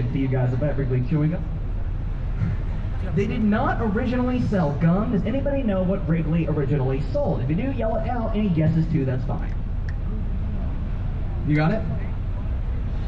did for you guys about Wrigley chewing gum. They did not originally sell gum. Does anybody know what Wrigley originally sold? If you do, yell it out. Any guesses too, that's fine. You got it?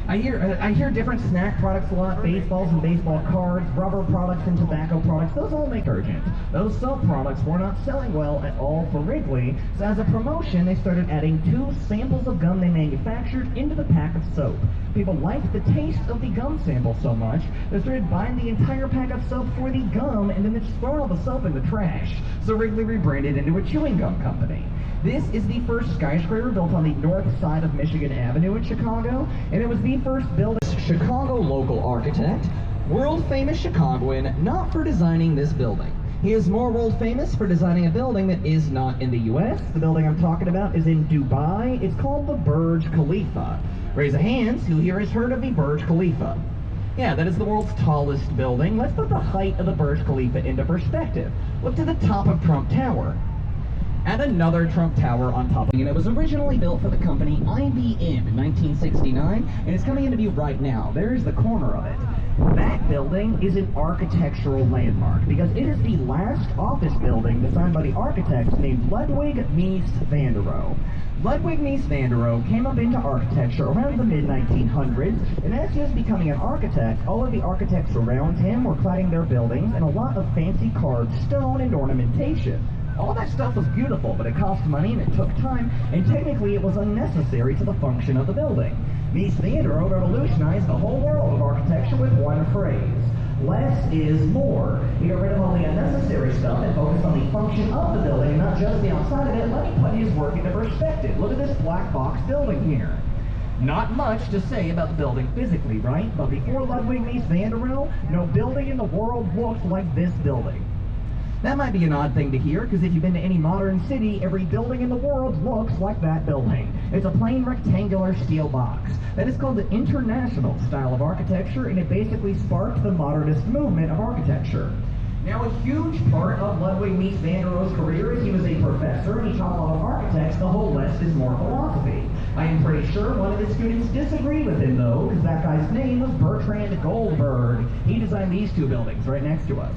I hear different snack products a lot, baseballs and baseball cards, rubber products and tobacco products. Those all make urgent. Those soap products were not selling well at all for Wrigley, so as a promotion, they started adding 2 samples of gum they manufactured into the pack of soap. People liked the taste of the gum sample so much, they started buying the entire pack of soap for the gum, and then they just throw all the soap in the trash. So Wrigley rebranded into a chewing gum company. This is the first skyscraper built on the north side of Michigan Avenue in Chicago, and it was the first building. Chicago local architect, world-famous Chicagoan, not for designing this building. He is more world-famous for designing a building that is not in the U.S. The building I'm talking about is in Dubai. It's called the Burj Khalifa. Raise a hands who here has heard of the Burj Khalifa. Yeah, that is the world's tallest building. Let's put the height of the Burj Khalifa into perspective. Look to the top of Trump Tower. Add another Trump Tower on top of it. And it was originally built for the company IBM in 1969, and it's coming into view right now. There's the corner of it. That building is an architectural landmark because it is the last office building designed by the architect named Ludwig Mies van der Rohe. Ludwig Mies van der Rohe came up into architecture around the mid-1900s, and as he was becoming an architect, all of the architects around him were cladding their buildings in a lot of fancy carved stone and ornamentation. All that stuff was beautiful, but it cost money and it took time, and technically it was unnecessary to the function of the building. Mies van der Rohe revolutionized the whole world of architecture with one phrase: less is more. He got rid of all the unnecessary stuff and focused on the function of the building, and not just the outside of it. Let me put his work into perspective. Look at this black box building here. Not much to say about the building physically, right? But before Ludwig Mies van der Rohe, no building in the world looked like this building. That might be an odd thing to hear, because if you've been to any modern city, every building in the world looks like that building. It's a plain rectangular steel box. That is called the International style of architecture, and it basically sparked the modernist movement of architecture. Now, a huge part of Ludwig Mies van der Rohe's career is he was a professor, and he taught a lot of architects the whole less is more philosophy. I am pretty sure one of his students disagreed with him, though, because that guy's name was Bertrand Goldberg. He designed these 2 buildings right next to us.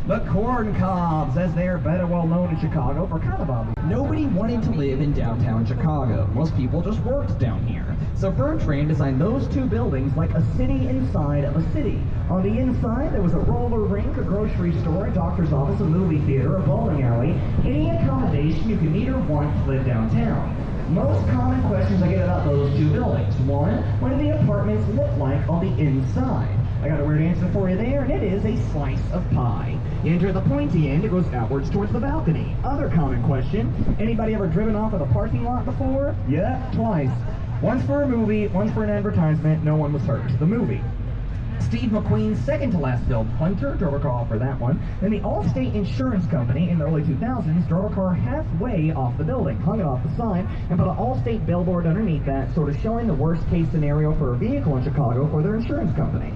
The Corn Cobs, as they are better well known in Chicago for kind of obvious. Nobody wanted to live in downtown Chicago. Most people just worked down here. So Bertrand designed those 2 buildings like a city inside of a city. On the inside, there was a roller rink, a grocery store, a doctor's office, a movie theater, a bowling alley, any accommodation you could need or want to live downtown. Most common questions I get about those 2 buildings. 1, what do the apartments look like on the inside? I got a weird answer for you there, and it is a slice of pie. You enter the pointy end, it goes outwards towards the balcony. Other common question, anybody ever driven off of a parking lot before? Yeah, twice. Once for a movie, once for an advertisement, no one was hurt. The movie. Steve McQueen's second to last film, Hunter, drove a car off for that one. Then the Allstate Insurance Company in the early 2000s drove a car halfway off the building, hung it off the sign, and put an Allstate billboard underneath that, sort of showing the worst case scenario for a vehicle in Chicago for their insurance company.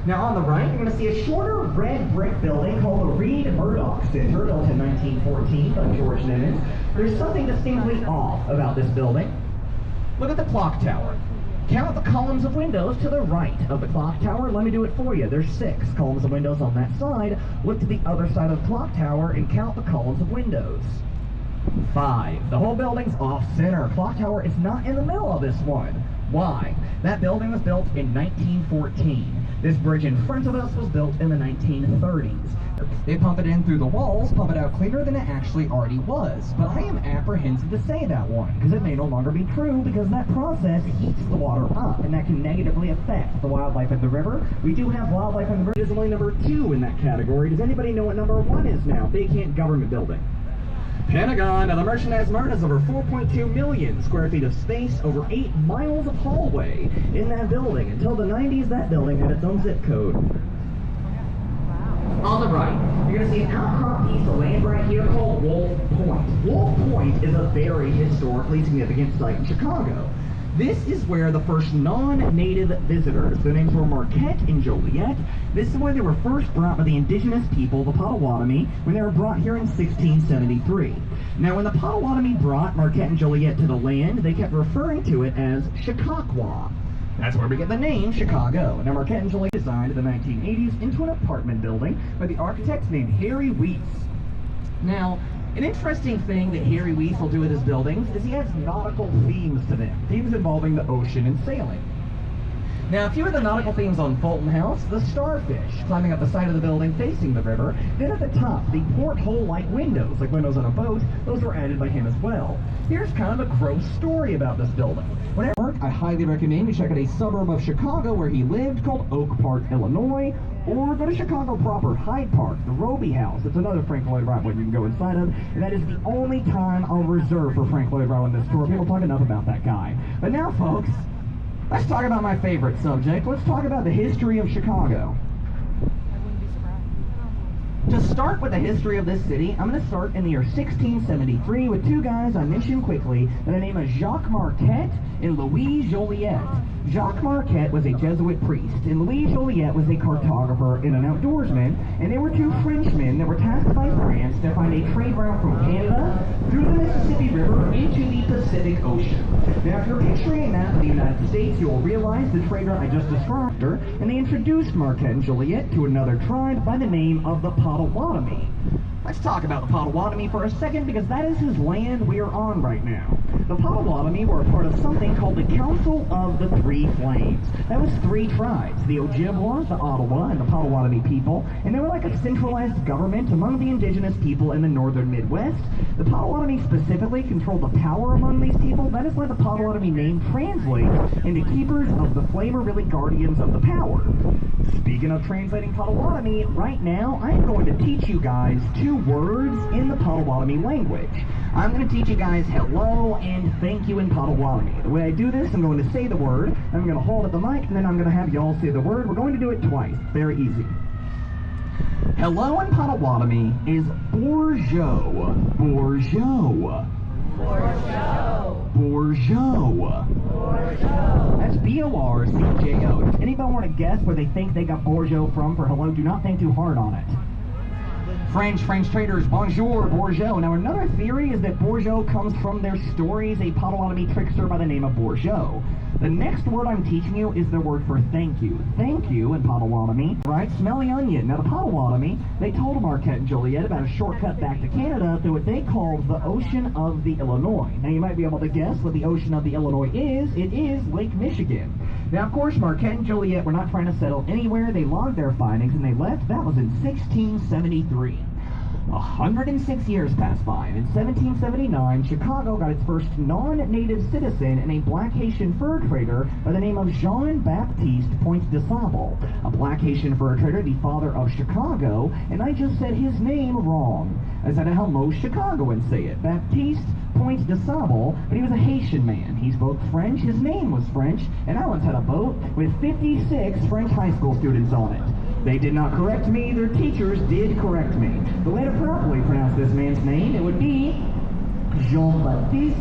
Now on the right, you're going to see a shorter red brick building called the Reed Murdoch Center, built in 1914 by George Nimitz. There's something distinctly off about this building. Look at the clock tower. Count the columns of windows to the right of the clock tower. Let me do it for you. There's 6 columns of windows on that side. Look to the other side of the clock tower and count the columns of windows. 5. The whole building's off center. Clock tower is not in the middle of this one. Why? That building was built in 1914. This bridge in front of us was built in the 1930s. They pump it in through the walls, pump it out cleaner than it actually already was. But I am apprehensive to say that one, because it may no longer be true, because that process heats the water up, and that can negatively affect the wildlife in the river. We do have wildlife in the river. It is only number 2 in that category. Does anybody know what number 1 is now? Big hint, government building. Pentagon. Now the Merchandise Mart has over 4.2 million square feet of space, over 8 miles of hallway in that building. Until the 90s, that building had its own zip code. On the right, you're going to see an outcrop piece of land right here called Wolf Point. Wolf Point is a very historically significant site in Chicago. This is where the first non-native visitors, their names were Marquette and Joliet. This is where they were first brought by the indigenous people, the Potawatomi, when they were brought here in 1673. Now, when the Potawatomi brought Marquette and Joliet to the land, they kept referring to it as Chicaquwa. That's where we get the name Chicago. Now, Marquette and Joliet designed in the 1980s into an apartment building by the architect named Harry Weese. Now, an interesting thing that Harry Weese will do with his buildings is he has nautical themes to them, themes involving the ocean and sailing. Now, a few of the nautical themes on Fulton House, the starfish climbing up the side of the building facing the river. Then at the top, the porthole-like windows, like windows on a boat, those were added by him as well. Here's kind of a gross story about this building. When at work, I highly recommend you check out a suburb of Chicago where he lived called Oak Park, Illinois, or go to Chicago proper, Hyde Park, the Roby House. It's another Frank Lloyd Wright one you can go inside of, and that is the only time I'll reserve for Frank Lloyd Wright on this tour. People talk enough about that guy. But now, folks, let's talk about my favorite subject. Let's talk about the history of Chicago. To start with the history of this city, I'm going to start in the year 1673 with two guys I mentioned quickly by the name of Jacques Marquette and Louis Joliet. Jacques Marquette was a Jesuit priest, and Louis Joliet was a cartographer and an outdoorsman, and they were two Frenchmen that were tasked by France to find a trade route from Canada through the Mississippi River into the Pacific Ocean. Now, if you're picturing a map of the United States, you'll realize the trade route I just described, and they introduced Marquette and Joliet to another tribe by the name of the Potawatomi. Let's talk about the Potawatomi for a second, because that is whose land we are on right now. The Potawatomi were a part of something called the Council of the Three Flames. That was three tribes, the Ojibwa, the Ottawa, and the Potawatomi people, and they were like a centralized government among the indigenous people in the northern Midwest. The Potawatomi specifically controlled the power among these people. That is why the Potawatomi name translates into keepers of the flame, or really guardians of the power. Speaking of translating Potawatomi, right now I'm going to teach you guys two words in the Potawatomi language. I'm going to teach you guys hello and thank you in Potawatomi. The way I do this, I'm going to say the word, I'm going to hold up the mic, and then I'm going to have y'all say the word. We're going to do it twice. Very easy. Hello in Potawatomi is Bourgeois. Bourgeois. Bourgeois. Bourgeois. Bourgeois. That's B-O-R-C-J-O. Does anybody want to guess where they think they got Bourgeois from for hello? Do not think too hard on it. French traders, bonjour, Bourgeois. Now, another theory is that Bourgeois comes from their stories, a Potawatomi trickster by the name of Bourgeois. The next word I'm teaching you is the word for thank you. Thank you in Potawatomi, right? Smelly onion. Now, the Potawatomi, they told Marquette and Joliet about a shortcut back to Canada through what they called the Ocean of the Illinois. Now, you might be able to guess what the Ocean of the Illinois is. It is Lake Michigan. Now, of course, Marquette and Joliet were not trying to settle anywhere. They logged their findings and they left. That was in 1673. 106 years passed by, and in 1779, Chicago got its first non-native citizen and a black Haitian fur trader by the name of Jean-Baptiste Pointe de Sable. A black Haitian fur trader, the father of Chicago, and I just said his name wrong. That's how most Chicagoans say it. Baptiste Pointe de Sable, but he was a Haitian man. He spoke French, his name was French, and I once had a boat with 56 French high school students on it. They did not correct me, their teachers did correct me. The way to properly pronounce this man's name, it would be Jean-Baptiste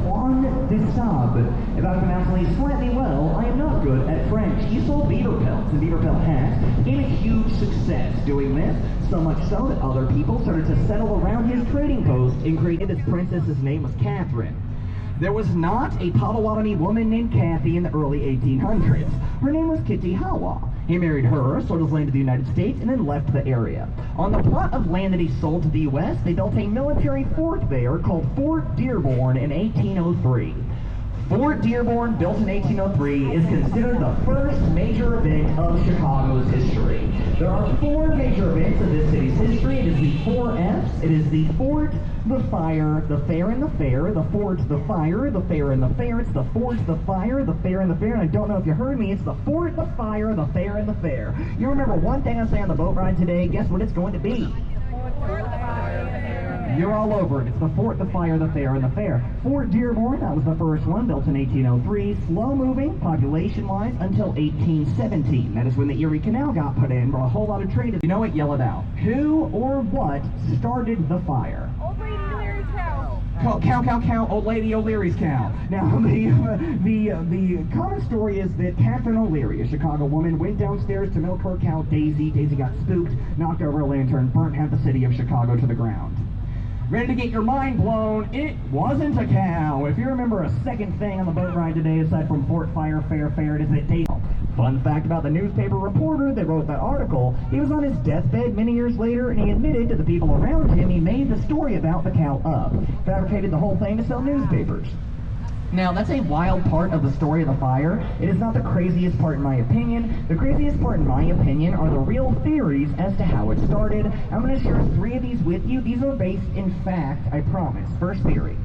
Pointe de Sable. If I'm pronouncing these slightly well, I am not good at French. He sold beaver pelts and beaver pelt hats, gained a huge success doing this, so much so that other people started to settle around his trading post and created this princess's name was Catherine. There was not a Potawatomi woman named Kathy in the early 1800s. Her name was Kitty Hawa. He married her, sold his land to the United States, and then left the area. On the plot of land that he sold to the U.S., they built a military fort there called Fort Dearborn in 1803. Fort Dearborn, built in 1803, is considered the first major event of Chicago's history. There are four major events of this city's history. It is the four F's. It is the fort, the fire, the fair, and the fair. The fort, the fire, the fair, and the fair. It's the fort, the fire, the fair, and the fair. And I don't know if you heard me. It's the fort, the fire, the fair, and the fair. You remember one thing I say on the boat ride today? Guess what it's going to be? You're all over it. It's the fort, the fire, the fair, and the fair. Fort Dearborn, that was the first one, built in 1803. Slow-moving, population-wise, until 1817. That is when the Erie Canal got put in, brought a whole lot of trade. You know it, yell it out. Who or what started the fire? Old Lady O'Leary's cow. Cow, old lady O'Leary's cow. Now, the common story is that Catherine O'Leary, a Chicago woman, went downstairs to milk her cow Daisy. Daisy got spooked, knocked over a lantern, burnt half the city of Chicago to the ground. Ready to get your mind blown? It wasn't a cow. If you remember a second thing on the boat ride today, aside from Fort Fire Fair, it is it tastes. Fun fact about the newspaper reporter that wrote that article, he was on his deathbed many years later, and he admitted to the people around him he made the story about the cow up. Fabricated the whole thing to sell newspapers. Now, that's a wild part of the story of the fire. It is not the craziest part in my opinion. The craziest part in my opinion are the real theories as to how it started. I'm going to share 3 of these with you. These are based in fact, I promise. First theory.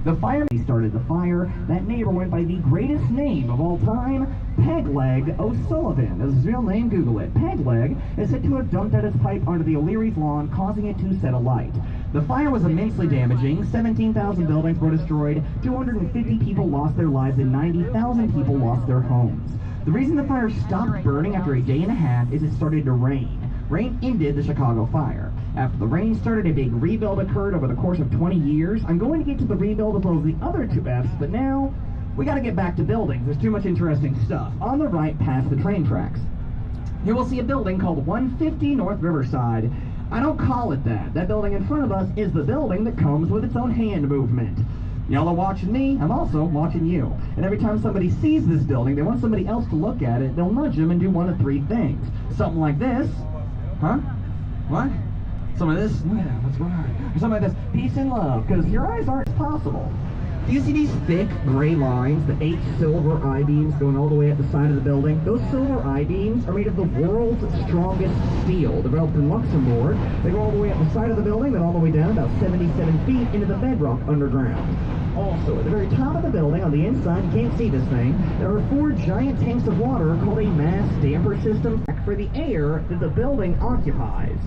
The fireman started the fire. That neighbor went by the greatest name of all time, Pegleg O'Sullivan. That's his real name, Google it. Pegleg is said to have dumped out his pipe onto the O'Leary's lawn, causing it to set alight. The fire was immensely damaging. 17,000 buildings were destroyed, 250 people lost their lives, and 90,000 people lost their homes. The reason the fire stopped burning after a day and a half is it started to rain. Rain ended the Chicago fire. After the rain started, a big rebuild occurred over the course of 20 years. I'm going to get to the rebuild as well as the other 2 F's, but now we got to get back to buildings. There's too much interesting stuff. On the right, past the train tracks, here we'll see a building called 150 North Riverside. I don't call it that. That building in front of us is the building that comes with its own hand movement. Y'all are watching me, I'm also watching you. And every time somebody sees this building, they want somebody else to look at it, they'll nudge them and do 1 of 3 things. Something like this. Huh? What? Some of this? Yeah, what's going on? Or something like this. Peace and love, because your eyes aren't possible. Do you see these thick gray lines, the 8 silver I-beams going all the way up the side of the building? Those silver I-beams are made of the world's strongest steel, developed in Luxembourg. They go all the way up the side of the building, then all the way down about 77 feet into the bedrock underground. Also, at the very top of the building, on the inside, you can't see this thing, there are 4 giant tanks of water called a mass damper system for the air that the building occupies.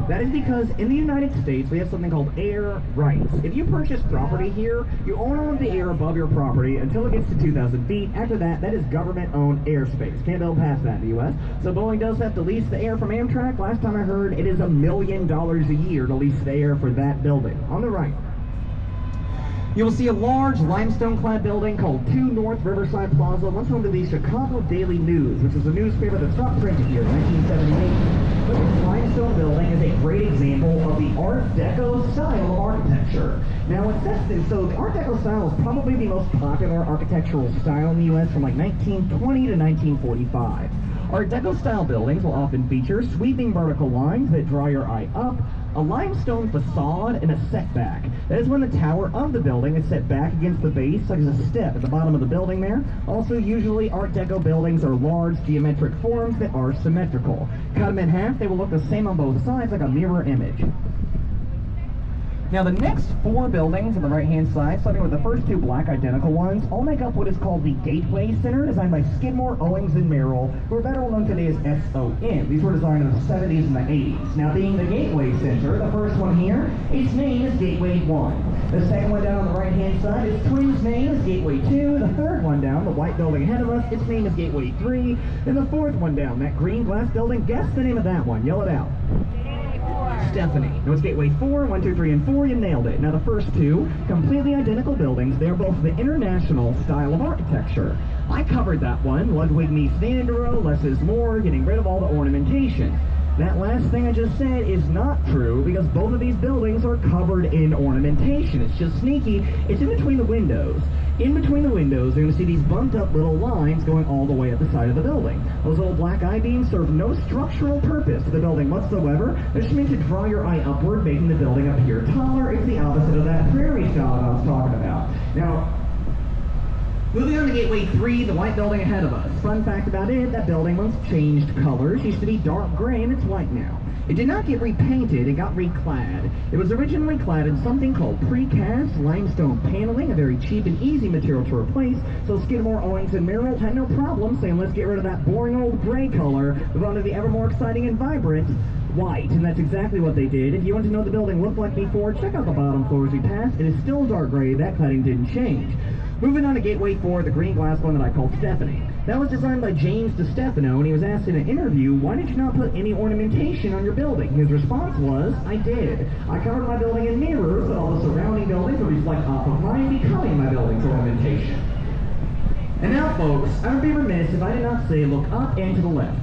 That is because in the United States, we have something called air rights. If you purchase property here, you own all of the air above your property until it gets to 2,000 feet. After that, that is government-owned airspace. Can't build past that in the U.S. So Boeing does have to lease the air from Amtrak. Last time I heard, it is $1 million a year to lease the air for that building. On the right, you will see a large limestone-clad building called 2 North Riverside Plaza, once home to the Chicago Daily News, which was a newspaper that stopped printing here in 1978. But this limestone building is a great example of the Art Deco style of architecture. Now, so the Art Deco style is probably the most popular architectural style in the U.S. from like 1920 to 1945. Art Deco style buildings will often feature sweeping vertical lines that draw your eye up, a limestone facade, and a setback. That is when the tower of the building is set back against the base, like as a step at the bottom of the building there. Also, usually Art Deco buildings are large geometric forms that are symmetrical. Cut them in half, they will look the same on both sides, like a mirror image. Now the next 4 buildings on the right-hand side, starting with the first 2 black identical ones, all make up what is called the Gateway Center, designed by Skidmore, Owings, and Merrill, who are better known today as SOM. These were designed in the 70s and the 80s. Now being the Gateway Center, the first one here, its name is Gateway 1. The second one down on the right-hand side, its twin's name is Gateway 2. The third one down, the white building ahead of us, its name is Gateway 3. And the fourth one down, that green glass building, guess the name of that one. Yell it out. Stephanie. Now it's Gateway 4, 1, 2, 3, and 4, you nailed it. Now the first 2, completely identical buildings, they're both the international style of architecture. I covered that one, Ludwig meets Van der Rohe, less is more, getting rid of all the ornamentation. That last thing I just said is not true because both of these buildings are covered in ornamentation. It's just sneaky. It's in between the windows. In between the windows, you're going to see these bumped up little lines going all the way up the side of the building. Those little black I-beams serve no structural purpose to the building whatsoever. They're just meant to draw your eye upward, making the building appear taller. It's the opposite of that prairie style that I was talking about. Now, moving on to Gateway 3, the white building ahead of us. Fun fact about it, that building once changed colors. It used to be dark gray and it's white now. It did not get repainted, it got reclad. It was originally clad in something called precast limestone paneling, a very cheap and easy material to replace, so Skidmore, Owings, and Merrill had no problem saying let's get rid of that boring old gray color, move on to the ever more exciting and vibrant white, and that's exactly what they did. If you want to know what the building looked like before, check out the bottom floors we passed. It is still dark gray, that cladding didn't change. Moving on to Gateway 4, the green glass one that I called Stephanie. That was designed by James DiStefano, and he was asked in an interview, why did you not put any ornamentation on your building? His response was, I did. I covered my building in mirrors, so all the surrounding buildings would reflect off of mine, becoming my building's ornamentation. And now, folks, I would be remiss if I did not say look up and to the left.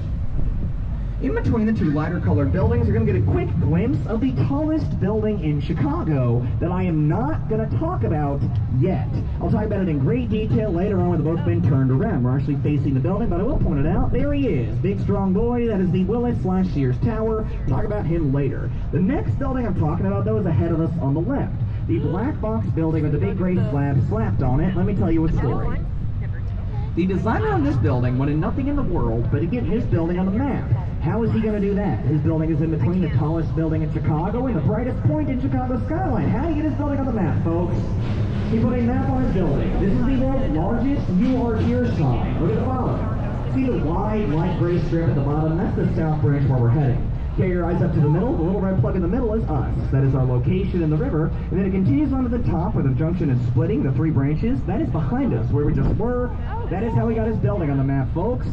In between the two lighter colored buildings, you're going to get a quick glimpse of the tallest building in Chicago that I am not going to talk about yet. I'll talk about it in great detail later on when the boat's been turned around. We're actually facing the building, but I will point it out. There he is. Big, strong boy. That is the Willis/Sears Tower. Talk about him later. The next building I'm talking about, though, is ahead of us on the left. The black box building with the big gray slab slapped on it. Let me tell you a story. The designer on this building wanted nothing in the world but to get his building on the map. How is he going to do that? His building is in between the tallest building in Chicago and the brightest point in Chicago's skyline. How do you get his building on the map, folks? He put a map on his building. This is the world's largest "You Are Here" sign. Look at the bottom. See the wide light gray strip at the bottom? That's the South Branch where we're heading. Carry your eyes up to the middle. The little red plug in the middle is us. That is our location in the river. And then it continues on to the top where the junction is splitting, the three branches. That is behind us where we just were. That is how we got his building on the map, folks.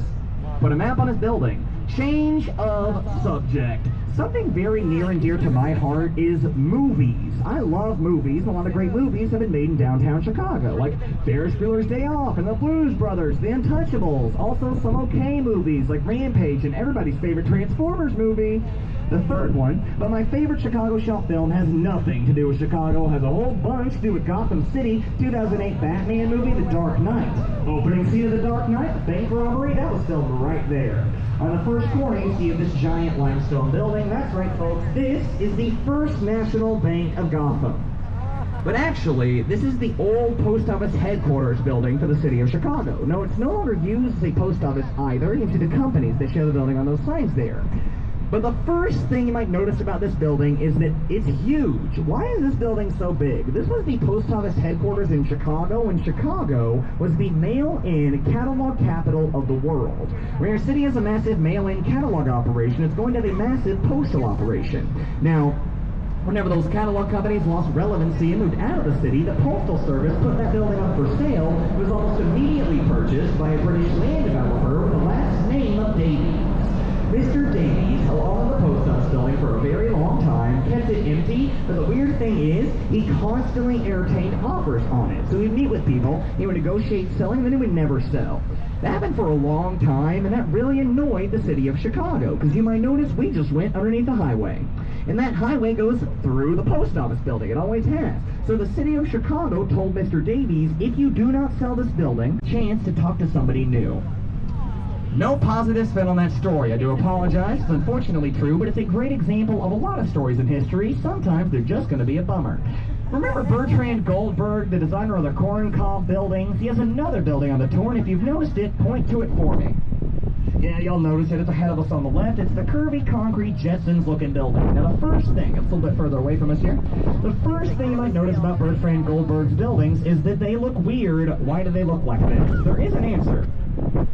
Put a map on his building. Change of subject. Something very near and dear to my heart is movies. I love movies. A lot of great movies have been made in downtown Chicago, like Ferris Bueller's Day Off and the Blues Brothers, The Untouchables. Also some okay movies like Rampage and everybody's favorite Transformers movie, the third one. But my favorite Chicago shelf film has nothing to do with Chicago. It has a whole bunch to do with Gotham City. 2008 Batman movie, The Dark Knight. Opening scene of The Dark Knight, the bank robbery, that was filmed right there. On the first corner, you see this giant limestone building. That's right, folks. This is the First National Bank of Gotham. But actually, this is the old post office headquarters building for the city of Chicago. No, it's no longer used as a post office either. You can see the companies that show the building on those signs there. But the first thing you might notice about this building is that it's huge. Why is this building so big? This was the post office headquarters in Chicago, and Chicago was the mail-in catalog capital of the world. When your city has a massive mail-in catalog operation, it's going to have a massive postal operation. Now, whenever those catalog companies lost relevancy and moved out of the city, the Postal Service put that building up for sale. It was almost immediately purchased by a British land developer with the last name of Davies. Mr. Davies held on to the post office building for a very long time, kept it empty, but the weird thing is, he constantly entertained offers on it. So he'd meet with people, he would negotiate selling, then he would never sell. That happened for a long time, and that really annoyed the city of Chicago, because you might notice we just went underneath the highway. And that highway goes through the post office building. It always has. So the city of Chicago told Mr. Davies, if you do not sell this building, chance to talk to somebody new. No positive spin on that story. I do apologize. It's unfortunately true, but it's a great example of a lot of stories in history. Sometimes they're just going to be a bummer. Remember Bertrand Goldberg, the designer of the Corn Cob buildings? He has another building on the tour, and if you've noticed it, point to it for me. Yeah, y'all notice it. It's ahead of us on the left. It's the curvy concrete Jetsons-looking building. Now, the first thing, it's a little bit further away from us here. The first thing you might notice about Bertrand Goldberg's buildings is that they look weird. Why do they look like this? There is an answer.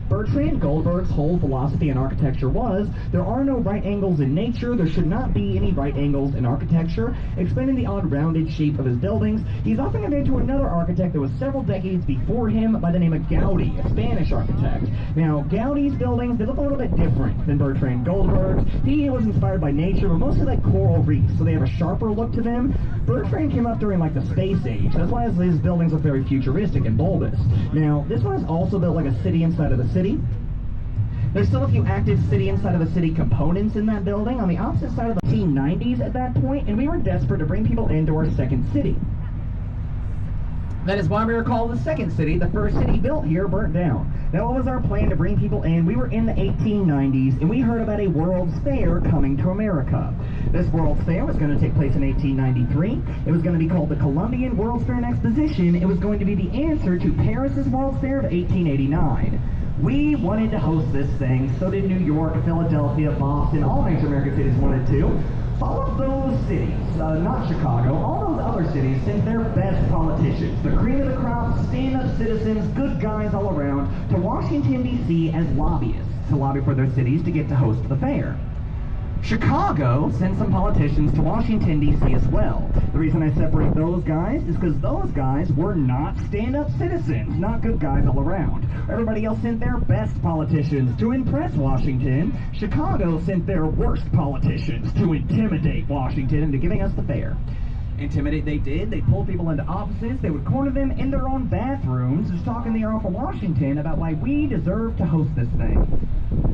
Bertrand Goldberg's whole philosophy in architecture was, there are no right angles in nature, there should not be any right angles in architecture. Explaining the odd rounded shape of his buildings, he's often compared to another architect that was several decades before him by the name of Gaudí, a Spanish architect. Now, Gaudí's buildings, they look a little bit different than Bertrand Goldberg's. He was inspired by nature, but mostly like coral reefs, so they have a sharper look to them. Bertrand came up during like the space age. That's why his buildings look very futuristic and bulbous. Now, this one is also built like a city inside of the city. There's still a few active city inside of the city components in that building on the opposite side of the 1990s at that point, and we were desperate to bring people into our second city. That is why we were called the second city. The first city built here burnt down. Now, what was our plan to bring people in? We were in the 1890s, and we heard about a World's Fair coming to America. This World's Fair was going to take place in 1893. It was going to be called the Columbian World's Fair and Exposition. It was going to be the answer to Paris's World's Fair of 1889. We wanted to host this thing, so did New York, Philadelphia, Boston, all major American cities wanted to. All of those cities, not Chicago, all those other cities sent their best politicians, the cream of the crop, stand-up citizens, good guys all around, to Washington, D.C. as lobbyists, to lobby for their cities to get to host the fair. Chicago sent some politicians to Washington, D.C. as well. The reason I separate those guys is because those guys were not stand-up citizens, not good guys all around. Everybody else sent their best politicians to impress Washington. Chicago sent their worst politicians to intimidate Washington into giving us the fair. Intimidate they did. They pulled people into offices. They would corner them in their own bathrooms, just talking the air off of Washington about why we deserve to host this thing.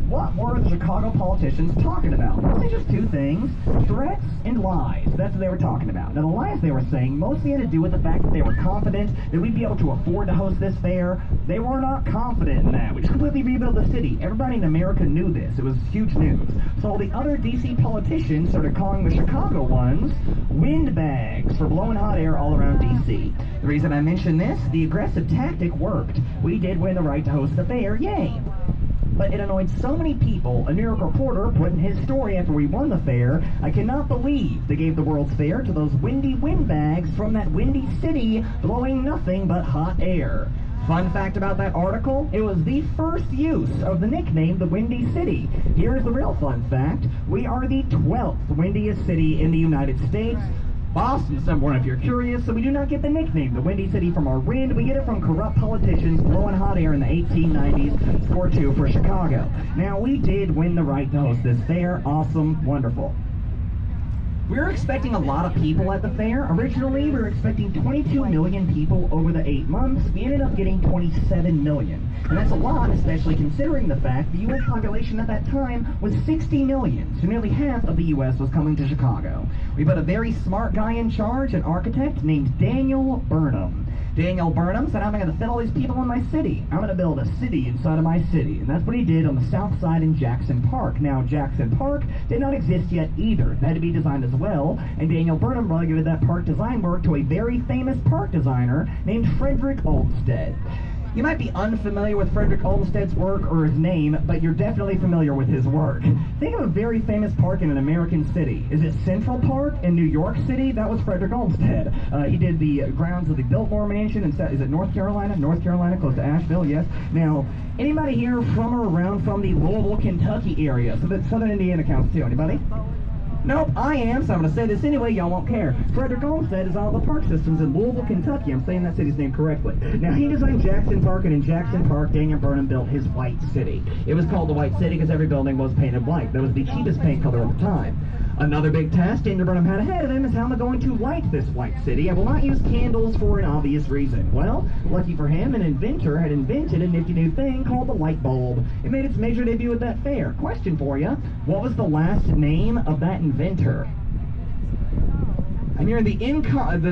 What were the Chicago politicians talking about? Mostly just two things: threats and lies. That's what they were talking about. Now, the lies they were saying mostly had to do with the fact that they were confident that we'd be able to afford to host this fair. They were not confident in that. We just completely rebuilt the city. Everybody in America knew this. It was huge news. So all the other D.C. politicians started calling the Chicago ones windbags for blowing hot air all around D.C. The reason I mention this, the aggressive tactic worked. We did win the right to host the fair. Yay! But it annoyed so many people. A New York reporter put in his story after we won the fair, "I cannot believe they gave the World's Fair to those windy windbags from that windy city blowing nothing but hot air." Fun fact about that article, it was the first use of the nickname the Windy City. Here's the real fun fact: we are the 12th windiest city in the United States. Boston's number one if you're curious, so we do not get the nickname the Windy City from our wind. We get it from corrupt politicians blowing hot air in the 1890s. Score 2 for Chicago. Now, we did win the right to host this fair. Awesome, wonderful. We were expecting a lot of people at the fair. Originally, we were expecting 22 million people over the 8 months. We ended up getting 27 million. And that's a lot, especially considering the fact the U.S. population at that time was 60 million. So nearly half of the U.S. was coming to Chicago. We put a very smart guy in charge, an architect named Daniel Burnham. Daniel Burnham said, "I'm going to fit all these people in my city. I'm going to build a city inside of my city." And that's what he did on the south side in Jackson Park. Now, Jackson Park did not exist yet either. It had to be designed as well, and Daniel Burnham relegated that park design work to a very famous park designer named Frederick Olmsted. You might be unfamiliar with Frederick Olmsted's work or his name, but you're definitely familiar with his work. Think of a very famous park in an American city. Is it Central Park in New York City? That was Frederick Olmsted. He did the grounds of the Biltmore Mansion in, is it North Carolina? North Carolina, close to Asheville, yes. Now, anybody here from or around from the Louisville, Kentucky area? So that Southern Indiana counts too. Anybody? Nope, I am, so I'm going to say this anyway, y'all won't care. Frederick Olmsted is all the park systems in Louisville, Kentucky. I'm saying that city's name correctly. Now, he designed Jackson Park, and in Jackson Park, Daniel Burnham built his White City. It was called the White City because every building was painted white. That was the cheapest paint color at the time. Another big task Daniel Burnham had ahead of him is how am I going to light this White City? I will not use candles for an obvious reason. Well, lucky for him, an inventor had invented a nifty new thing called the light bulb. It made its major debut at that fair. Question for you, what was the last name of that inventor? And you're the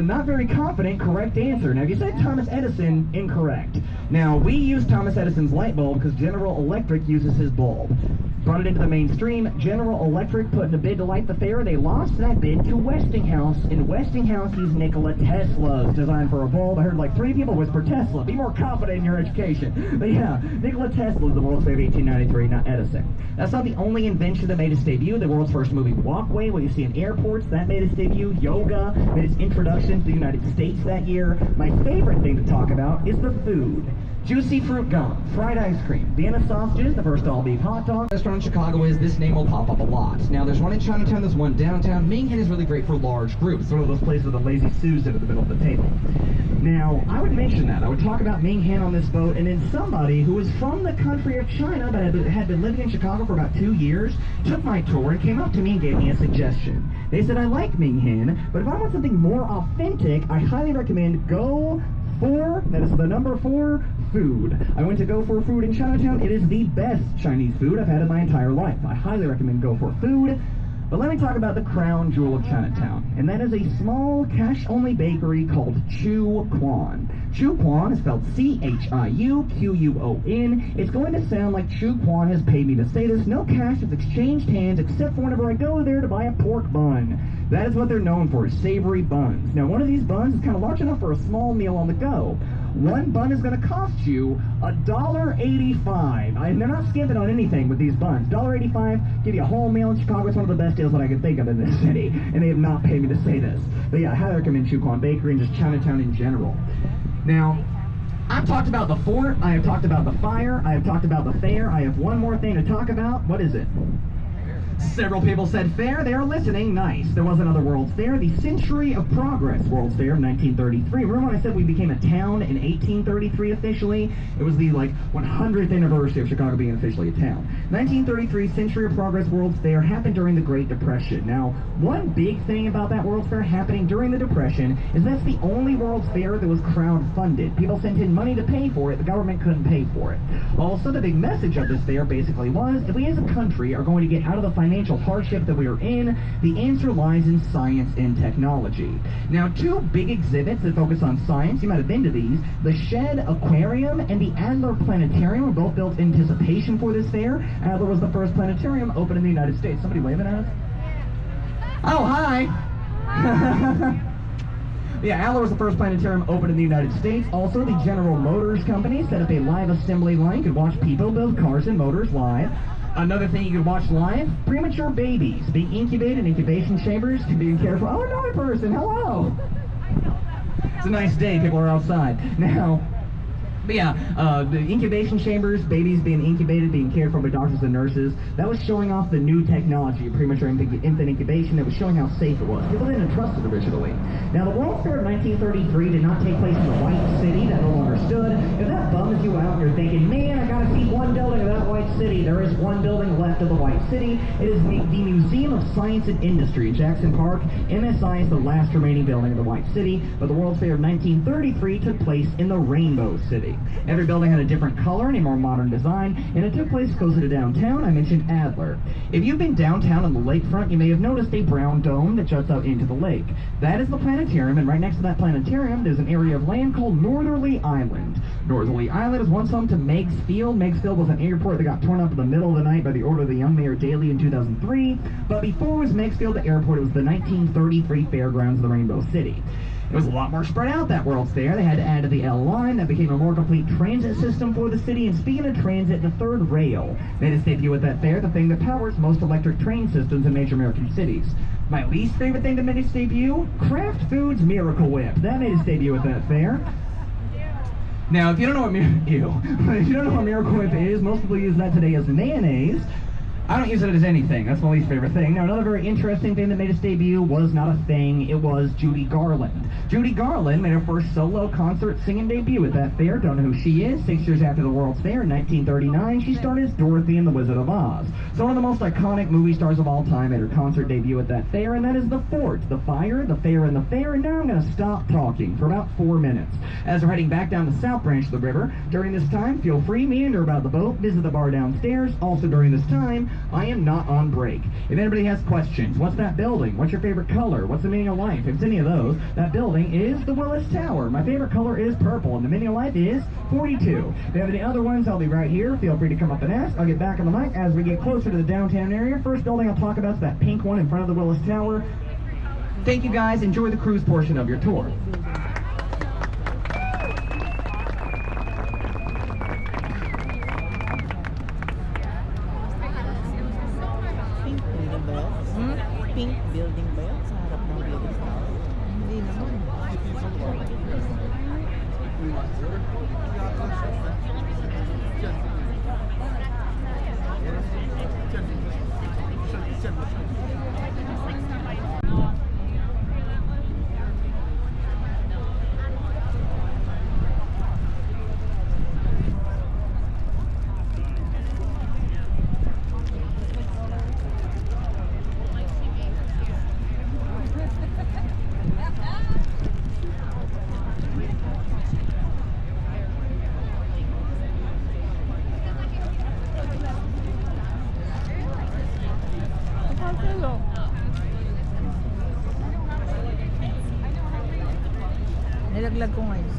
not very confident correct answer. Now, if you said Thomas Edison, incorrect. Now, we use Thomas Edison's light bulb because General Electric uses his bulb. Brought it into the mainstream. General Electric put in a bid to light the fair. They lost that bid to Westinghouse. And Westinghouse used Nikola Tesla's design for a bulb. I heard like 3 people whisper Tesla. Be more confident in your education. But yeah, Nikola Tesla is the world's favorite 1893, not Edison. That's not the only invention that made its debut. The world's first moving walkway, what you see in airports, that made its debut. Yoga made its introduction to the United States that year. My favorite thing to talk about is the food. Juicy fruit gum, fried ice cream, Vienna sausages, the first all-beef hot dog. The restaurant in Chicago is, this name will pop up a lot. Now, there's one in Chinatown, there's one downtown. Ming Hen is really great for large groups. It's one of those places with a lazy Susan at the middle of the table. Now, I would mention that. I would talk about Ming Hen on this boat, and then somebody who was from the country of China but had been living in Chicago for about 2 years took my tour and came up to me and gave me a suggestion. They said, I like Ming Hen, but if I want something more authentic, I highly recommend Go For, that is the number 4, food. I went to Go For Food in Chinatown. It is the best Chinese food I've had in my entire life. I highly recommend Go For Food. But let me talk about the crown jewel of Chinatown, and that is a small, cash-only bakery called Chu Quan. Chu Quan is spelled C-H-I-U-Q-U-O-N. It's going to sound like Chu Quan has paid me to say this. No cash has exchanged hands except for whenever I go there to buy a pork bun. That is what they're known for, is savory buns. Now, one of these buns is kind of large enough for a small meal on the go. One bun is going to cost you $1.85. And they're not skimping on anything with these buns. $1.85, give you a whole meal in Chicago. It's one of the best deals that I can think of in this city. And they have not paid me to say this. But yeah, I highly recommend Chu Quan Bakery and just Chinatown in general. Now, I've talked about the fort, I have talked about the fire, I have talked about the fair, I have one more thing to talk about. What is it? Several people said fair. They are listening. Nice. There was another World's Fair, the Century of Progress World's Fair of 1933. Remember when I said we became a town in 1833 officially? It was the 100th anniversary of Chicago being officially a town. 1933 Century of Progress World's Fair happened during the Great Depression. Now, one big thing about that World's Fair happening during the Depression is that's the only World's Fair that was crowd-funded. People sent in money to pay for it. The government couldn't pay for it. Also, the big message of this fair basically was, if we as a country are going to get out of the financial hardship that we are in, the answer lies in science and technology. Now, two big exhibits that focus on science, you might have been to these, the Shedd Aquarium and the Adler Planetarium were both built in anticipation for this fair. Adler was the first planetarium opened in the United States. Somebody waving at us? Oh, hi! Yeah, Adler was the first planetarium opened in the United States. Also, the General Motors Company set up a live assembly line. You could watch people build cars and motors live. Another thing you could watch live, premature babies being incubated in incubation chambers to being cared for. Oh, another person, hello! It's a nice day, people are outside. Now, but yeah, the incubation chambers, babies being incubated, being cared for by doctors and nurses, that was showing off the new technology of premature infant incubation. It was showing how safe it was. People didn't trust it originally. Now, the World's Fair of 1933 did not take place in the White City. That no longer stood. If that bums you out and you're thinking, man, I gotta see one building of that White City, there is one building left of the White City. It is the Museum of Science and Industry in Jackson Park. MSI is the last remaining building of the White City, but the World's Fair of 1933 took place in the Rainbow City. Every building had a different color and a more modern design, and it took place closer to downtown. I mentioned Adler. If you've been downtown on the lakefront, you may have noticed a brown dome that juts out into the lake. That is the planetarium, and right next to that planetarium, there's an area of land called Northerly Island. Northerly Island is once home to Meigs Field. Meigs Field was an airport that got torn up in the middle of the night by the order of the young Mayor Daley in 2003, but before it was Meigs Field, the airport, it was the 1933 Fairgrounds of the Rainbow City. It was a lot more spread out, that World's Fair. They had to add to the L line. That became a more complete transit system for the city. And speaking of transit, the third rail made its debut at that fair, the thing that powers most electric train systems in major American cities. My least favorite thing that made its debut? Kraft Foods Miracle Whip. That made its debut at that fair. Now, if you don't know what if you don't know what Miracle Whip is, most people use that today as mayonnaise. I don't use it as anything. That's my least favorite thing. Now, another very interesting thing that made its debut was not a thing. It was Judy Garland. Judy Garland made her first solo concert singing debut at that fair. Don't know who she is. 6 years after the World's Fair, in 1939, she starred as Dorothy in The Wizard of Oz. So one of the most iconic movie stars of all time made her concert debut at that fair, and that is the fort, the fire, the fair, and the fair. And now I'm going to stop talking for about 4 minutes. As we're heading back down the South Branch of the river, during this time, feel free, meander about the boat, visit the bar downstairs. Also during this time, I am not on break. If anybody has questions, what's that building? What's your favorite color? What's the meaning of life? If it's any of those, that building is the Willis Tower. My favorite color is purple, and the meaning of life is 42. If you have any other ones, I'll be right here. Feel free to come up and ask. I'll get back on the mic as we get closer to the downtown area. First building I'll talk about is that pink one in front of the Willis Tower. Thank you guys. Enjoy the cruise portion of your tour. Pink building ba yun sa harap ng Willis Tower? Hindi naman. Nilaglag ko ngayon.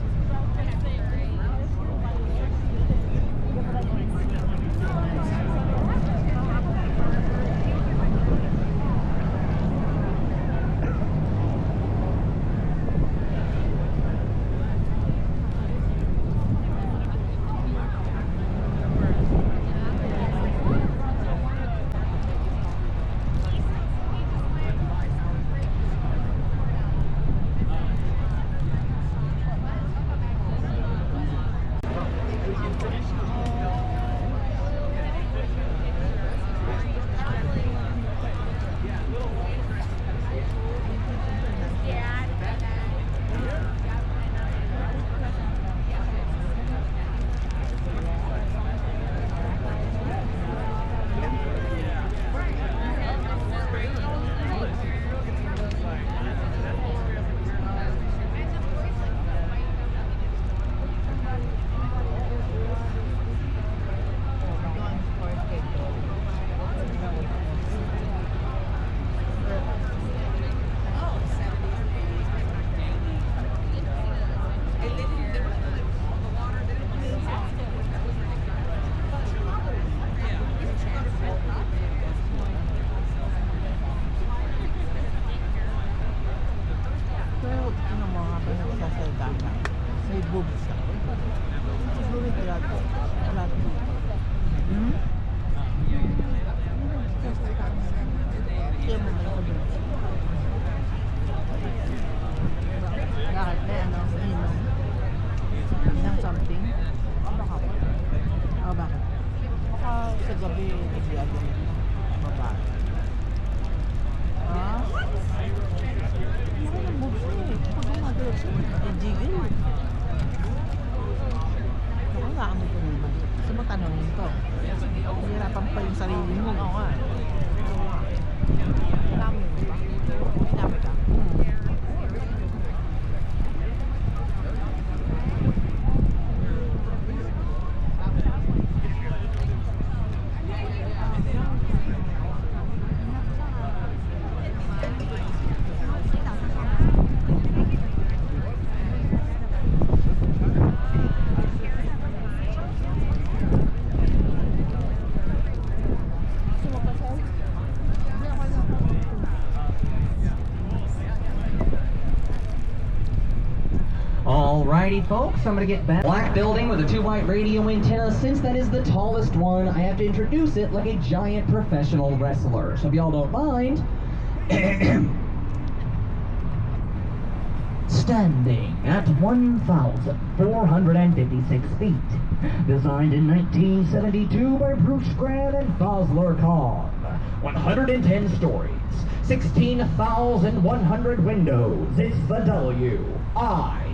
boobs ka. Si Louis Pilat. Hmm? Kaya mo ba ako doon? Bakit? May ano? Inom? Ng something? Baka po. Oh, bakit? Baka sa gabi, nagbiyado ng babae. Ha? Ano ng boobs ko eh? Pag gumagalaw siya, jiggle. Ako nga mo ko naman. Gusto mo tanongin ko? Hihirapan pa yung sarili mo. Oo nga. Dami mo ba? Dami ka? Alrighty folks, I'm gonna get back. Black building with a 2 white radio antenna. Since that is the tallest one, I have to introduce it like a giant professional wrestler. So if y'all don't mind, standing at 1,456 feet. Designed in 1972 by Bruce Graham and Fazlur Khan. 110 stories, 16,100 windows. It's the W-I-L-L-I-S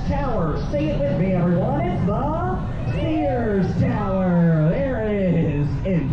Tower. Say it with me, everyone. It's the Sears Tower. There it is.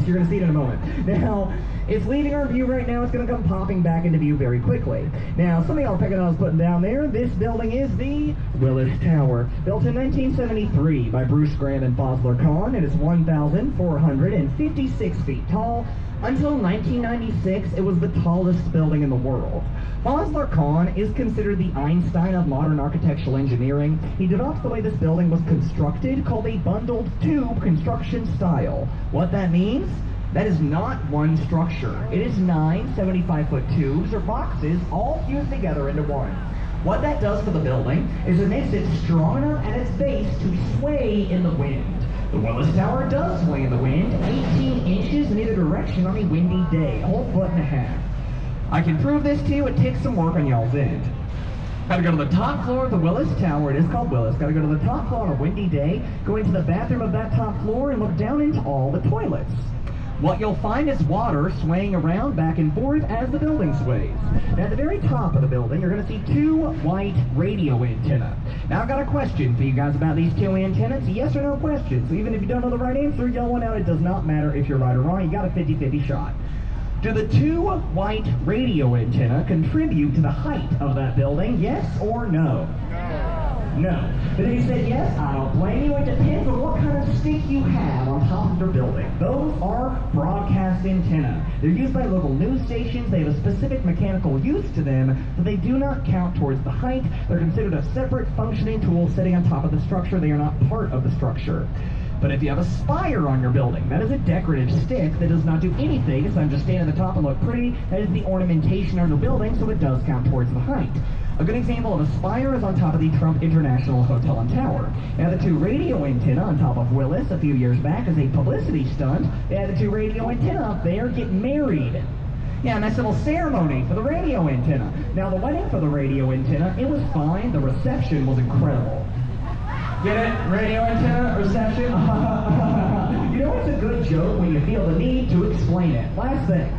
You're going to see it in a moment. Now, it's leaving our view right now. It's going to come popping back into view very quickly. Now, some of y'all are picking on I was putting down there. This building is the Willis Tower. Built in 1973 by Bruce Graham and Fazlur Khan. It is 1,456 feet tall. Until 1996, it was the tallest building in the world. Fazlur Khan is considered the Einstein of modern architectural engineering. He developed the way this building was constructed, called a bundled tube construction style. What that means? That is not one structure. It is 9 75-foot tubes or boxes all fused together into one. What that does for the building is it makes it strong enough at its base to sway in the wind. The Willis Tower does sway in the wind 18 inches in either direction on a windy day, a whole foot and a half. I can prove this to you. It takes some work on y'all's end. Gotta go to the top floor of the Willis Tower. It is called Willis. Gotta go to the top floor on a windy day, go into the bathroom of that top floor and look down into all the toilets. What you'll find is water swaying around back and forth as the building sways. Now at the very top of the building, you're going to see 2 white radio antennas. Now I've got a question for you guys about these 2 antennas. It's a yes or no question. So even if you don't know the right answer, yell one out. It does not matter if you're right or wrong. You got a 50-50 shot. Do the 2 white radio antenna contribute to the height of that building? Yes or no? No. But if you said yes, I don't blame you. It depends on what kind of stick you have on top of your building. Those are broadcast antenna. They're used by local news stations. They have a specific mechanical use to them, but they do not count towards the height. They're considered a separate functioning tool sitting on top of the structure. They are not part of the structure. But if you have a spire on your building, that is a decorative stick that does not do anything, so I'm just standing at the top and look pretty. That is the ornamentation on your building, so it does count towards the height. A good example of a spire is on top of the Trump International Hotel and Tower. Now the 2 radio antenna on top of Willis a few years back as a publicity stunt. They had the 2 radio antenna up there get married. Yeah, nice little ceremony for the radio antenna. Now the wedding for the radio antenna, it was fine. The reception was incredible. Get it? Radio antenna, reception? You know it's a good joke when you feel the need to explain it. Last thing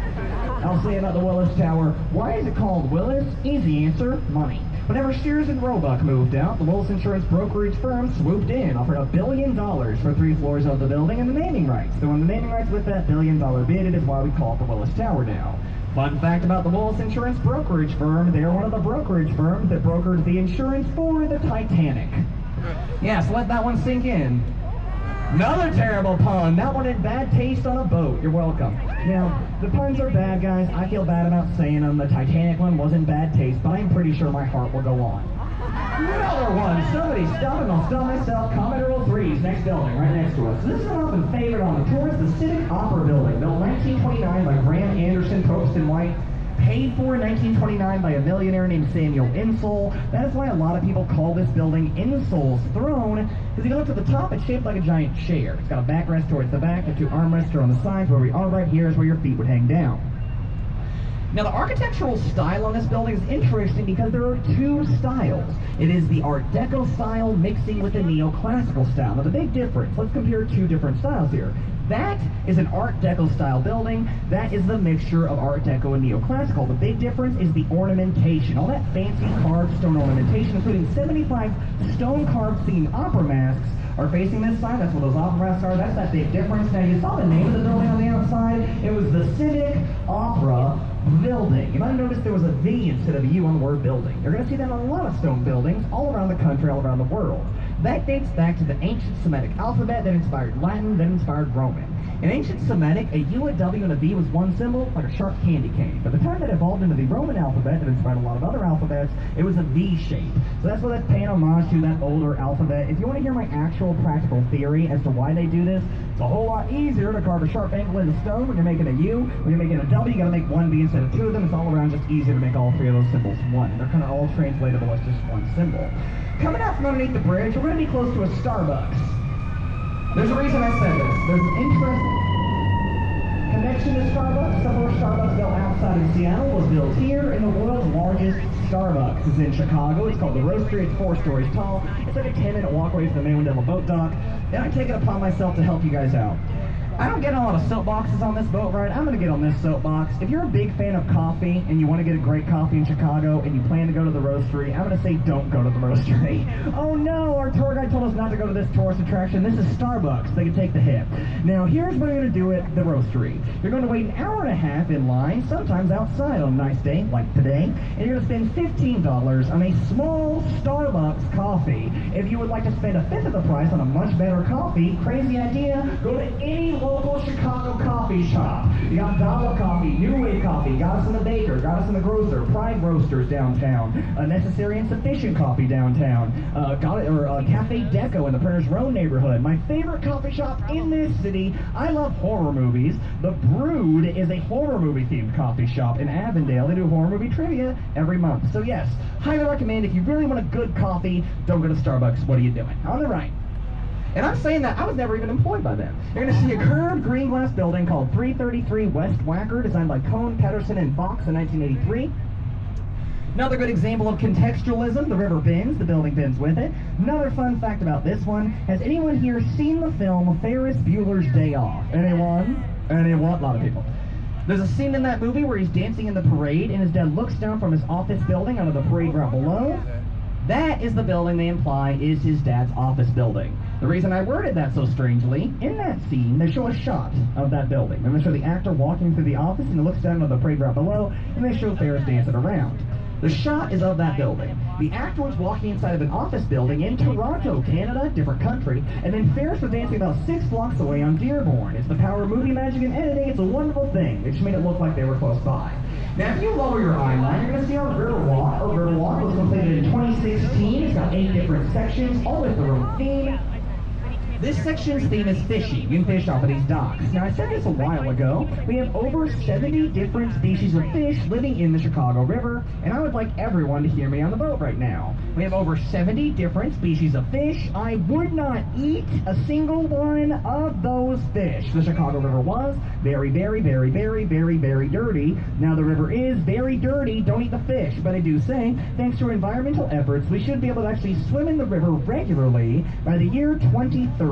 I'll say about the Willis Tower. Why is it called Willis? Easy answer, money. Whenever Sears and Roebuck moved out, the Willis insurance brokerage firm swooped in, offered $1 billion for 3 floors of the building and the naming rights. So when the naming rights with that $1 billion bid, it is why we call it the Willis Tower now. Fun fact about the Willis insurance brokerage firm, they're one of the brokerage firms that brokered the insurance for the Titanic. Yeah, so let that one sink in. Another terrible pun. That one in bad taste on a boat. You're welcome. Now, the puns are bad, guys. I feel bad about saying them. The Titanic one was in bad taste, but I'm pretty sure my heart will go on. Another one. Somebody stop it. I'll stop myself. Commodore 3's next building, right next to us. This is an often favorite on the tours, the Civic Opera Building, built 1929 by Graham Anderson, Probst and White. paid for in 1929 by a millionaire named Samuel Insull. That is why a lot of people call this building Insull's Throne, because if you look at the top, it's shaped like a giant chair. It's got a backrest towards the back, and 2 armrests are on the sides. Where we are right here is where your feet would hang down. Now, the architectural style on this building is interesting because there are 2 styles. It is the Art Deco style mixing with the neoclassical style. Now, the big difference, let's compare 2 different styles here. That is an Art Deco style building. That is the mixture of Art Deco and neoclassical. The big difference is the ornamentation. All that fancy carved stone ornamentation, including 75 stone carved themed opera masks, are facing this side. That's what those opera masks are. That's that big difference. Now, you saw the name of the building on the outside. It was the Civic Opera Building. You might have noticed there was a V instead of a U on the word building. You're going to see that on a lot of stone buildings all around the country, all around the world. That dates back to the ancient Semitic alphabet that inspired Latin, that inspired Roman. In ancient Semitic, a U, a W, and a V was one symbol, like a sharp candy cane. By the time that evolved into the Roman alphabet that inspired a lot of other alphabets, it was a V shape. So that's what that's paying homage to, that older alphabet. If you want to hear my actual practical theory as to why they do this, it's a whole lot easier to carve a sharp angle into stone when you're making a U. When you're making a W, you got to make 1 V instead of 2 of them. It's all around just easier to make all 3 of those symbols one. They're kind of all translatable as just one symbol. Coming out from underneath the bridge, we're going to be close to a Starbucks. There's a reason I said this. There's an interesting connection to Starbucks. The first Starbucks built outside of Seattle was built here, and the world's largest Starbucks is in Chicago. It's called the Roastery. It's 4 stories tall. It's like a 10-minute walk away from the mainland Devil boat dock. And I take it upon myself to help you guys out. I don't get a lot of soapboxes on this boat ride. I'm going to get on this soapbox. If you're a big fan of coffee and you want to get a great coffee in Chicago and you plan to go to the Roastery, I'm going to say don't go to the Roastery. Oh no, our tour guide told us not to go to this tourist attraction. This is Starbucks. They can take the hit. Now, here's what you're going to do at the Roastery. You're going to wait an hour and a half in line, sometimes outside on a nice day like today, and you're going to spend $15 on a small Starbucks coffee. If you would like to spend a fifth of the price on a much better coffee, crazy idea, go to any local Chicago coffee shop. You got Dawa Coffee, New Wave Coffee, got us in the Baker, got us in the Grocer, Pride Roasters downtown, Necessary and Sufficient Coffee downtown, Cafe Deco in the Printers Row neighborhood. My favorite coffee shop in this city. I love horror movies. The Brood is a horror movie themed coffee shop in Avondale. They do horror movie trivia every month. So yes, highly recommend if you really want a good coffee, don't go to Starbucks. What are you doing? On the right. And I'm saying that I was never even employed by them. You're going to see a curved green glass building called 333 West Wacker, designed by Cohn, Pedersen, and Fox in 1983. Another good example of contextualism, the river bends, the building bends with it. Another fun fact about this one, has anyone here seen the film Ferris Bueller's Day Off? Anyone? Anyone? A lot of people. There's a scene in that movie where he's dancing in the parade and his dad looks down from his office building onto the parade route below. That is the building they imply is his dad's office building. The reason I worded that so strangely, in that scene, they show a shot of that building. And they show the actor walking through the office, and he looks down on the parade route below, and they show Ferris dancing around. The shot is of that building. The actor was walking inside of an office building in Toronto, Canada, different country, and then Ferris was dancing about 6 blocks away on Dearborn. It's the power of movie magic and editing. It's a wonderful thing. It just made it look like they were close by. Now, if you lower your eye line, you're going to see our Riverwalk. Our Riverwalk was completed in 2016. It's got 8 different sections, all with their own theme. This section's theme is fishing. You can fish off of these docks. Now, I said this a while ago. We have over 70 different species of fish living in the Chicago River, and I would like everyone to hear me on the boat right now. We have over 70 different species of fish. I would not eat a single one of those fish. The Chicago River was very, very, very, very, very, very dirty. Now, the river is very dirty. Don't eat the fish. But I do say, thanks to our environmental efforts, we should be able to actually swim in the river regularly by the year 2030.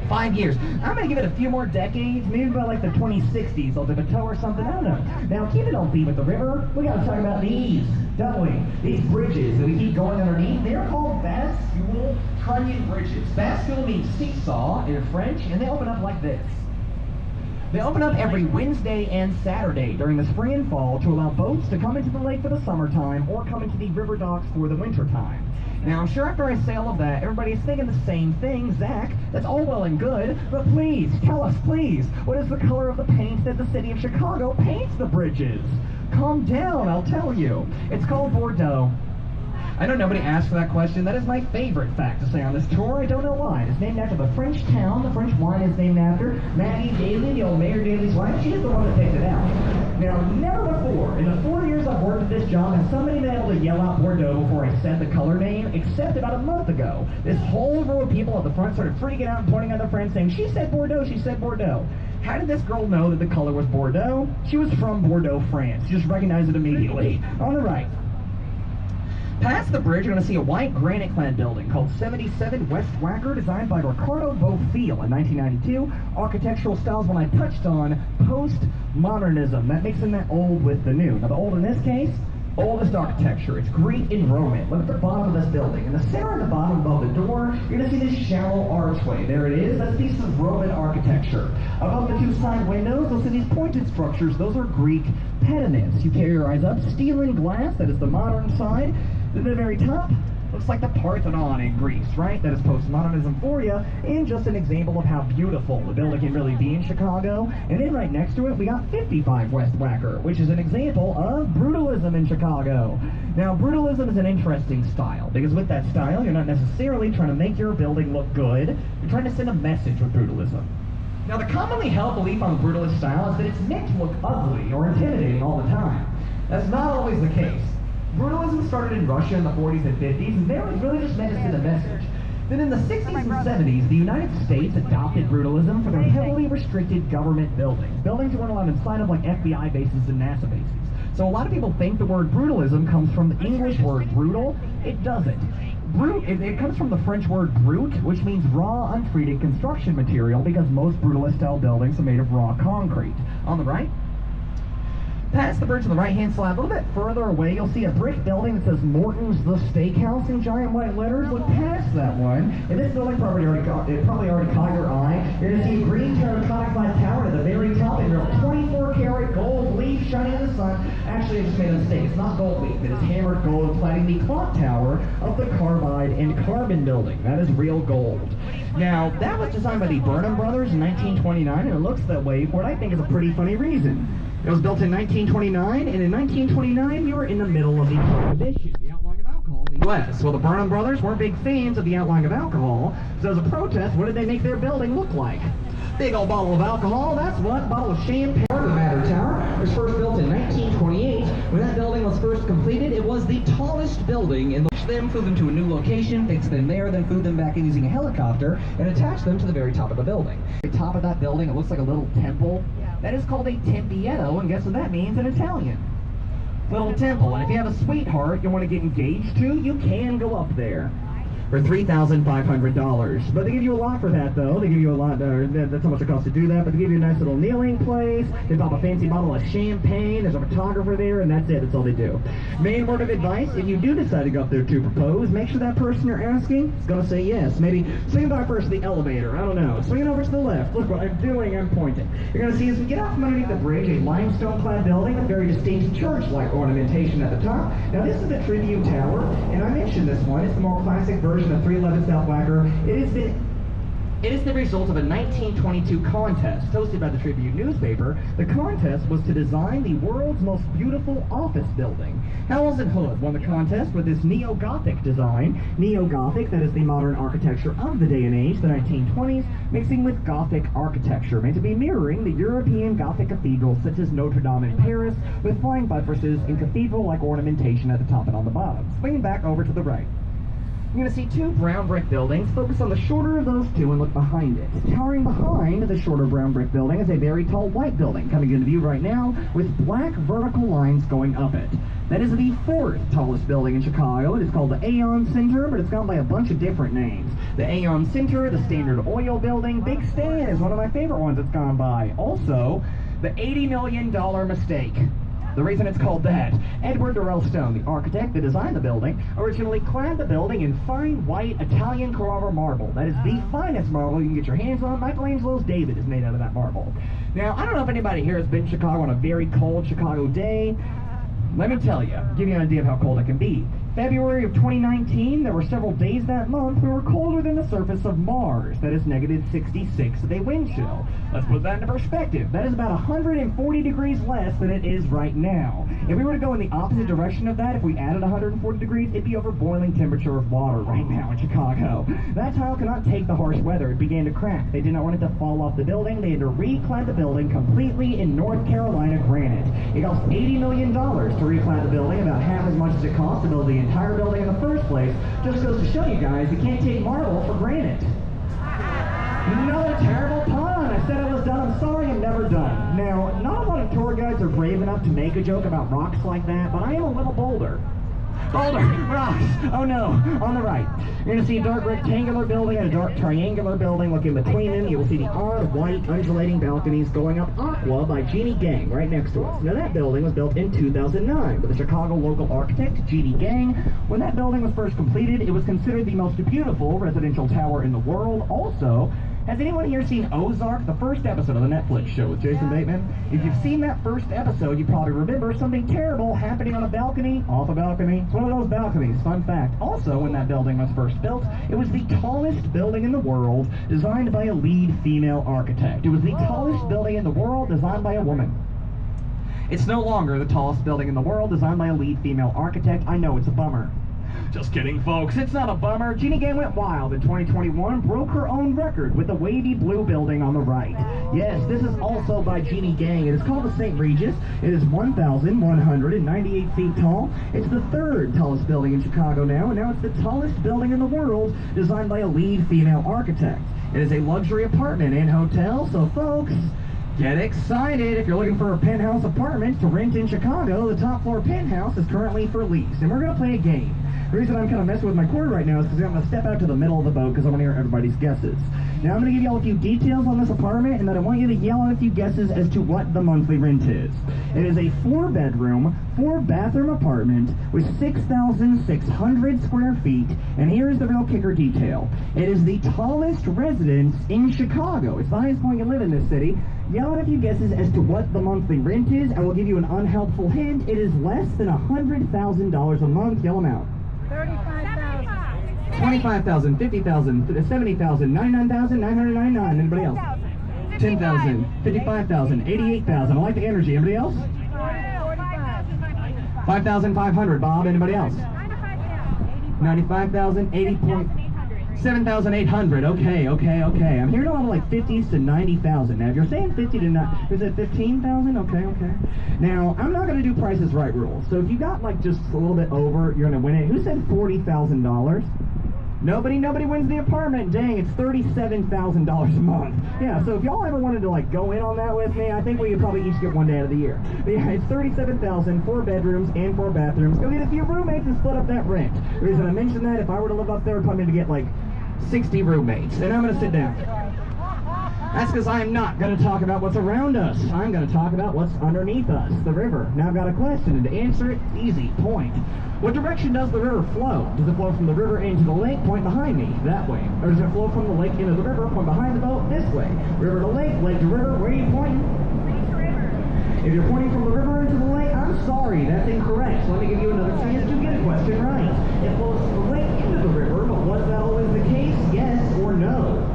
5 years. I'm going to give it a few more decades, maybe by like the 2060s. I'll dip a toe or something. I don't know. Now, keep it on beat with the river. We got to talk about these, don't we? These bridges that we keep going underneath. They're called bascule trunnion bridges. Bascule means seesaw in French, and they open up like this. They open up every Wednesday and Saturday during the spring and fall to allow boats to come into the lake for the summertime or come into the river docks for the wintertime. Now, I'm sure after I say all of that, everybody's thinking the same thing. Zach, that's all well and good, but please, tell us, please, what is the color of the paint that the city of Chicago paints the bridges? Calm down, I'll tell you. It's called Bordeaux. I know nobody asked for that question. That is my favorite fact to say on this tour. I don't know why. It's named after the French town. The French wine is named after Maggie Daley, the old Mayor Daley's wife. She is the one that picked it out. Now, never before In the 4 years I've worked at this job, has somebody been able to yell out Bordeaux before I said the color name? Except about a month ago, this whole row of people at the front started freaking out and pointing at their friends saying, she said Bordeaux, she said Bordeaux. How did this girl know that the color was Bordeaux? She was from Bordeaux, France. You just recognized it immediately. On the right. Past the bridge, you're going to see a white granite-clad building called 77 West Wacker, designed by Ricardo Bofill in 1992. Architectural styles, when I touched on, post-modernism. That mixing that old with the new. Now, the old in this case, oldest architecture. It's Greek and Roman. Look at the bottom of this building. In the center of the bottom above the door, you're going to see this shallow archway. There it is. That's a piece of Roman architecture. Above the two side windows, you'll see these pointed structures. Those are Greek pediments. You carry your eyes up. Steel and glass, that is the modern side. At the very top, looks like the Parthenon in Greece, right? That is postmodernism for you, and just an example of how beautiful the building can really be in Chicago. And then right next to it, we got 55 West Wacker, which is an example of brutalism in Chicago. Now, brutalism is an interesting style, because with that style, you're not necessarily trying to make your building look good, you're trying to send a message with brutalism. Now, the commonly held belief on the brutalist style is that it's meant to look ugly or intimidating all the time. That's not always the case. Brutalism started in Russia in the 40s and 50s, and there was really just meant to send a message. Then in the 60s and 70s, the United States adopted brutalism for their heavily restricted government buildings. Buildings that weren't allowed inside of like FBI bases and NASA bases. So a lot of people think the word brutalism comes from the English word brutal. It doesn't. It comes from the French word brute, which means raw, untreated construction material, because most brutalist-style buildings are made of raw concrete. On the right, past the bridge on the right-hand side, a little bit further away, you'll see a brick building that says Morton's The Steakhouse in giant white letters. Look past that one, and this building probably already caught your eye. You're going to see a green terracotta clad tower at the very top, and your 24-karat gold leaf shining in the sun. Actually, I just made a mistake. It's not gold leaf. It is hammered gold, cladding the clock tower of the Carbide and Carbon building. That is real gold. Now, that was designed by the Burnham Brothers in 1929, and it looks that way for what I think is a pretty funny reason. It was built in 1929, and in 1929, we were in the middle of the Prohibition, the outlawing of alcohol in the U.S. Well, the Burnham Brothers weren't big fans of the outlawing of alcohol, so as a protest, what did they make their building look like? Big old bottle of alcohol, that's what, bottle of champagne. The Matter Tower was first built in 1928. When that building was first completed, it was the tallest building in the them, flew them to a new location, fixed them there, then flew them back in using a helicopter, and attached them to the very top of the building. The top of that building, it looks like a little temple. That is called a tempietto, and guess what that means in Italian? Little temple. And if you have a sweetheart you want to get engaged to, you can go up there for $3,500. But they give you a lot for that, though. They give you a lot, that's how much it costs to do that, but they give you a nice little kneeling place. They pop a fancy bottle of champagne. There's a photographer there, and that's it. That's all they do. Main word of advice, if you do decide to go up there to propose, make sure that person you're asking is going to say yes. Maybe swing by first the elevator. I don't know. Swing it over to the left. Look what I'm doing. I'm pointing. You're going to see as we get out from underneath the bridge, a limestone-clad building with very distinct church-like ornamentation at the top. Now, this is the Tribune Tower, and I mentioned this one. It's the more classic version of 311 South Wacker. It is the result of a 1922 contest hosted by the Tribune newspaper. The contest was to design the world's most beautiful office building. Howells and Hood won the contest with this neo-Gothic design. Neo-Gothic, that is the modern architecture of the day and age, the 1920s, mixing with Gothic architecture, meant to be mirroring the European Gothic cathedrals such as Notre Dame in Paris, with flying buttresses and cathedral-like ornamentation at the top and on the bottom. Swinging back over to the right, you're going to see two brown brick buildings. Focus on the shorter of those two and look behind it. Towering behind the shorter brown brick building is a very tall white building coming into view right now with black vertical lines going up it. That is the fourth tallest building in Chicago. It is called the Aon Center, but it's gone by a bunch of different names. The Aon Center, the Standard Oil Building, Big Stan is one of my favorite ones that's gone by. Also, the $80 million mistake. The reason it's called that, Edward Durrell Stone, the architect that designed the building, originally clad the building in fine white Italian Carrara marble. That is the finest marble you can get your hands on. Michelangelo's David is made out of that marble. Now, I don't know if anybody here has been in Chicago on a very cold Chicago day. Let me tell you, give you an idea of how cold it can be. February of 2019, there were several days that month we were colder than the surface of Mars. That is negative 66 with a wind chill. Let's put that into perspective. That is about 140 degrees less than it is right now. If we were to go in the opposite direction of that, if we added 140 degrees, it'd be over boiling temperature of water right now in Chicago. That tile could not take the harsh weather. It began to crack. They did not want it to fall off the building. They had to reclad the building completely in North Carolina granite. It cost $80 million to reclad the building, about half as much as it cost to build the entire building in the first place. Just goes to show you guys, you can't take marble for granted. Another terrible pun. I said I was done. I'm sorry, I'm never done. Now, not a lot of tour guides are brave enough to make a joke about rocks like that, but I am a little bolder. Boulder, rocks. Oh no, on the right. You're gonna see a dark rectangular building and a dark triangular building. Look in between them. You will see the odd white undulating balconies going up Aqua by Jeannie Gang right next to us. Now that building was built in 2009 by the Chicago local architect, Jeannie Gang. When that building was first completed, it was considered the most beautiful residential tower in the world. Also, has anyone here seen Ozark, the first episode of the Netflix show with Jason Bateman? If you've seen that first episode, you probably remember something terrible happening on a balcony, off a balcony. It's one of those balconies, fun fact. Also, when that building was first built, it was the tallest building in the world, designed by a lead female architect. It was the tallest building in the world, designed by a woman. It's no longer the tallest building in the world, designed by a lead female architect. I know, it's a bummer. Just kidding, folks. It's not a bummer. Jeannie Gang went wild in 2021, broke her own record with the wavy blue building on the right. Yes, this is also by Jeannie Gang. It is called the St. Regis. It is 1,198 feet tall. It's the third tallest building in Chicago now, and now it's the tallest building in the world, designed by a lead female architect. It is a luxury apartment and hotel, so folks, get excited. If you're looking for a penthouse apartment to rent in Chicago, the top floor penthouse is currently for lease, and we're going to play a game. The reason I'm kind of messing with my cord right now is because I'm going to step out to the middle of the boat because I want to hear everybody's guesses. Now I'm going to give y'all a few details on this apartment, and then I want you to yell out a few guesses as to what the monthly rent is. It is a 4-bedroom, 4-bathroom apartment with 6,600 square feet, and here's the real kicker detail. It is the tallest residence in Chicago. It's the highest point you live in this city. Yell out a few guesses as to what the monthly rent is. I will give you an unhelpful hint. It is less than $100,000 a month. Yell them out. 35,000. 25,000, 50,000, 70,000, 99,000, 999. Anybody else? 10,000, 55,000, 88,000. I like the energy. Anybody else? 5,500. Bob. Anybody else? 95,000, 80 point. 7,800. Okay. I'm hearing a lot of like 50s to 90,000. Now, if you're saying 50 to 90, is it 15,000? Okay. Now, I'm not going to do Prices Right rules. So if you got like just a little bit over, you're going to win it. Who said $40,000? Nobody wins the apartment. Dang, it's $37,000 a month. Yeah, so if y'all ever wanted to like go in on that with me, I think we could probably each get one day out of the year. But yeah, it's $37,000, 4 bedrooms and 4 bathrooms. Go get a few roommates and split up that rent. The reason I mentioned that, if I were to live up there, I'd probably need to get like 60 roommates. And I'm going to sit down. That's because I'm not going to talk about what's around us. I'm going to talk about what's underneath us, the river. Now I've got a question, and to answer it, easy, point. What direction does the river flow? Does it flow from the river into the lake? Point behind me, that way. Or does it flow from the lake into the river? Point behind the boat, this way. River to lake, lake to river. Where are you pointing? If you're pointing from the river into the lake, I'm sorry, that's incorrect. So let me give you another chance to get a question right. It flows from the lake into the river, but was that always the case? Yes or no?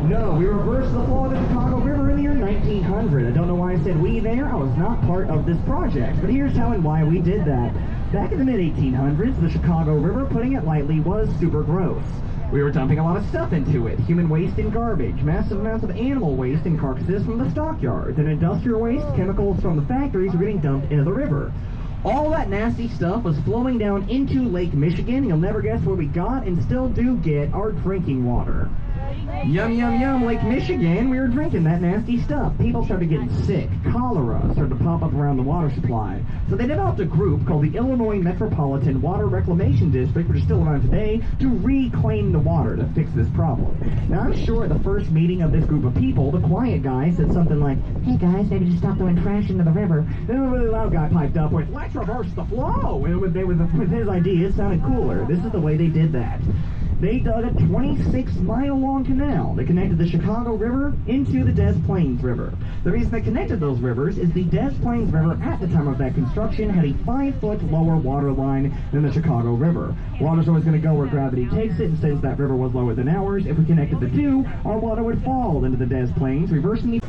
No, we reversed the flow of the Chicago River in the year 1900. I don't know why I said we there. I was not part of this project. But here's how and why we did that. Back in the mid-1800s, the Chicago River, putting it lightly, was super gross. We were dumping a lot of stuff into it. Human waste and garbage, massive amounts of animal waste and carcasses from the stockyards, and industrial waste, chemicals from the factories were getting dumped into the river. All that nasty stuff was flowing down into Lake Michigan. You'll never guess where we got and still do get our drinking water. Yum, Lake Michigan, we were drinking that nasty stuff. People started getting sick. Cholera started to pop up around the water supply. So they developed a group called the Illinois Metropolitan Water Reclamation District, which is still around today, to reclaim the water to fix this problem. Now, I'm sure at the first meeting of this group of people, the quiet guy said something like, "Hey guys, maybe just stop throwing trash into the river." Then a really loud guy piped up with, "Let's reverse the flow." And with his idea, it sounded cooler. This is the way they did that. They dug a 26-mile-long canal that connected the Chicago River into the Des Plaines River. The reason they connected those rivers is the Des Plaines River at the time of that construction had a 5-foot lower water line than the Chicago River. Water's always going to go where gravity takes it, and since that river was lower than ours, if we connected the two, our water would fall into the Des Plaines, reversing the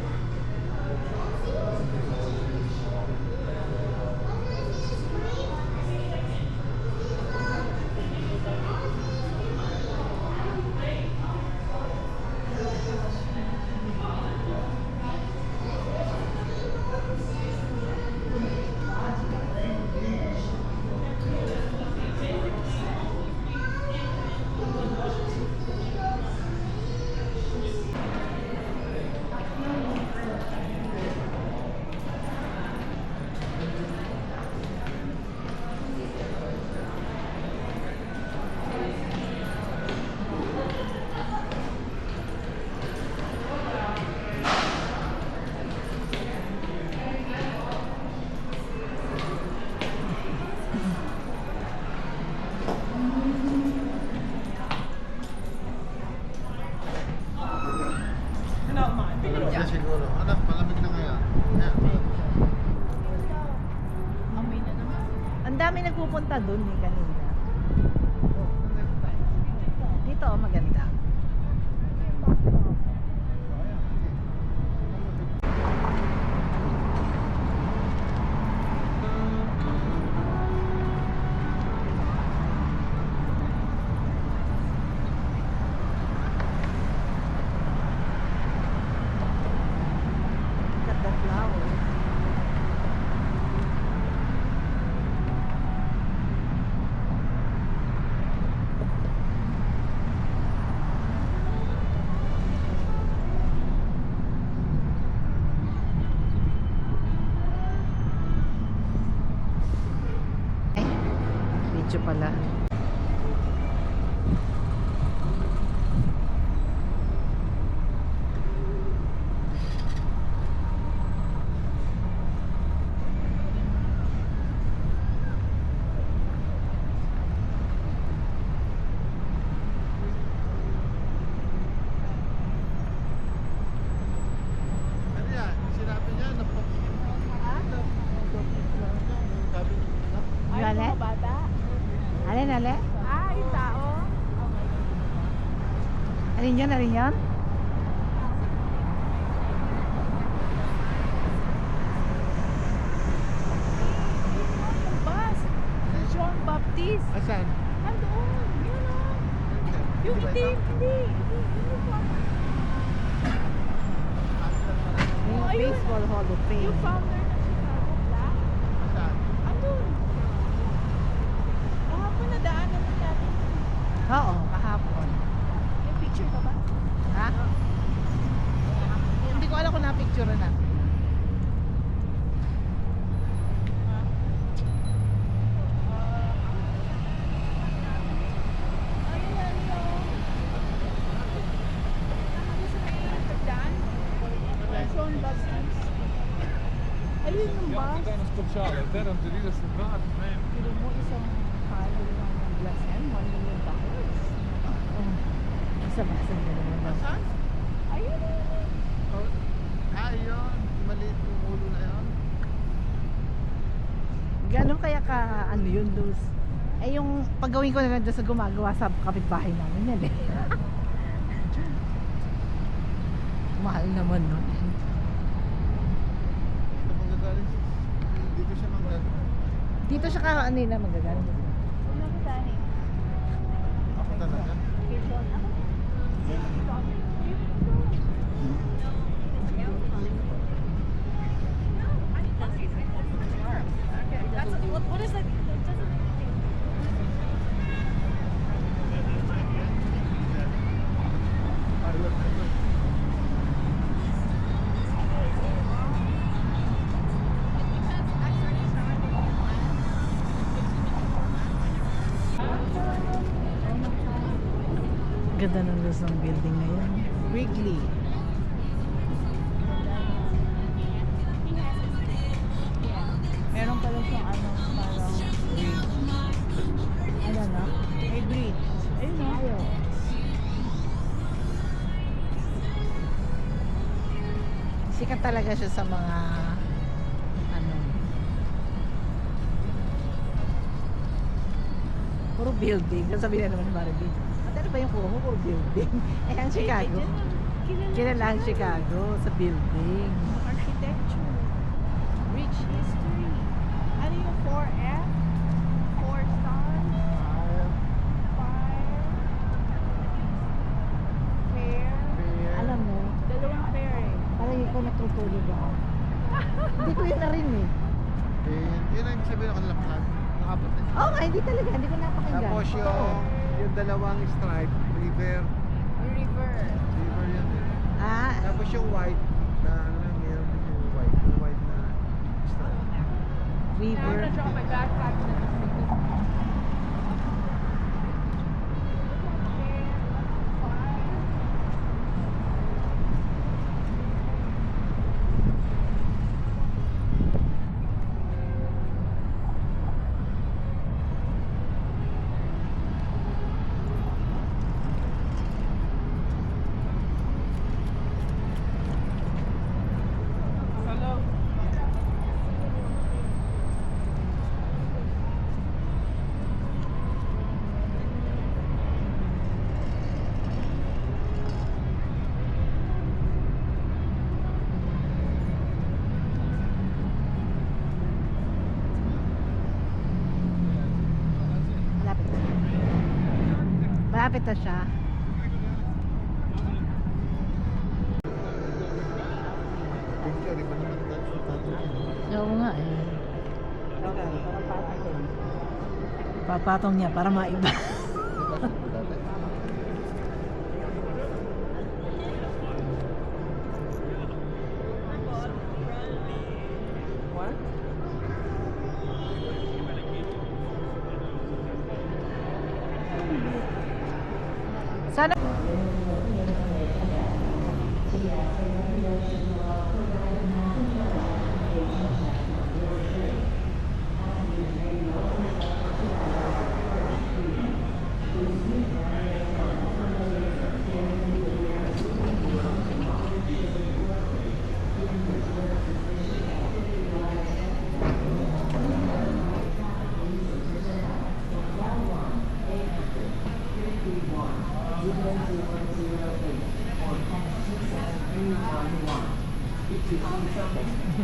dami nagpupunta dun eh kanina. Dito maganda. Ganda flower. Ay, video pala. Ano yan? Sinabi niya na po. Sabi niya, Ay, Ay, Lale? mga bata. Alin, alin? Ah, yung tao. Alin yun, alin yun? Yung bus. Si John Baptist. asan? Andoon. Yun o. Yung Di ba itim. ito? Hindi. Yung Yung ayun. Baseball Hall of Fame. Yung founder ng Chicago Black. Asan? Andun. Kahapon na daanan na natin. Oo, kahapon. May picture ka ba? Ha? Hindi ko alam kung na-picture na. Ayun na yun. Nakakita sa may pagdaan. John Baptist. Ayun yung bus. Tijdens komt Charlotte, hè? Dan doet hij dat ze praat. Pero mo isang kalo lang ng glass yan, $1 million. Oh, isa ba sa naman? Asan? Ayun na yun. Oh, yun. Maliit yung ulo na yun. Gano'n kaya ka, ano yun, Luz? Eh yung paggawin ko na lang doon sa gumagawa sa kapitbahay namin yan eh. Mahal naman nun. Dito magagaling. Dito siya magagaling. Dito siya ka, ano yun na magagaling. Una ko tani. Ako talaga. Okay, John. Ako. What is that? Ganda ng Luz ng building ngayon. Wrigley. Meron pala siyang ano, parang bridge. Ano na? May bridge. Ayun no? Ayaw. Sikat talaga siya sa mga ano. Puro building. Sabi na naman ni Maribel. At ano ba yung puro mo? Puro building. Eh, ang Chicago. Kilala ang Chicago sa building. Architecture. Rich history. Ano yung 4F? 4 stars? Fire. Fair. Alam mo, Dalawang fair eh. parang ikaw natutulog ako. Hindi ko yun na rin eh. Yun ang sabihin ako nalakad. Nakapat na siya. Oo nga, hindi talaga. Hindi ko napakinggan. Tapos Totoo. yung dalawang stripe, river. River. River yun eh. Ah, Tapos yung white na ano yung meron din yung white. Yung white na stripe. river. Now, na-drop my backpack na Malapit na siya. Picture, iba naman tayo. Oo nga eh. Papatong niya para maiba. Sana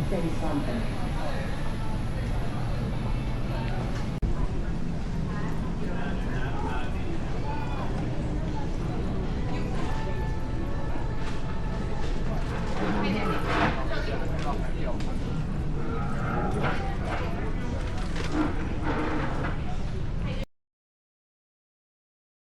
Say something.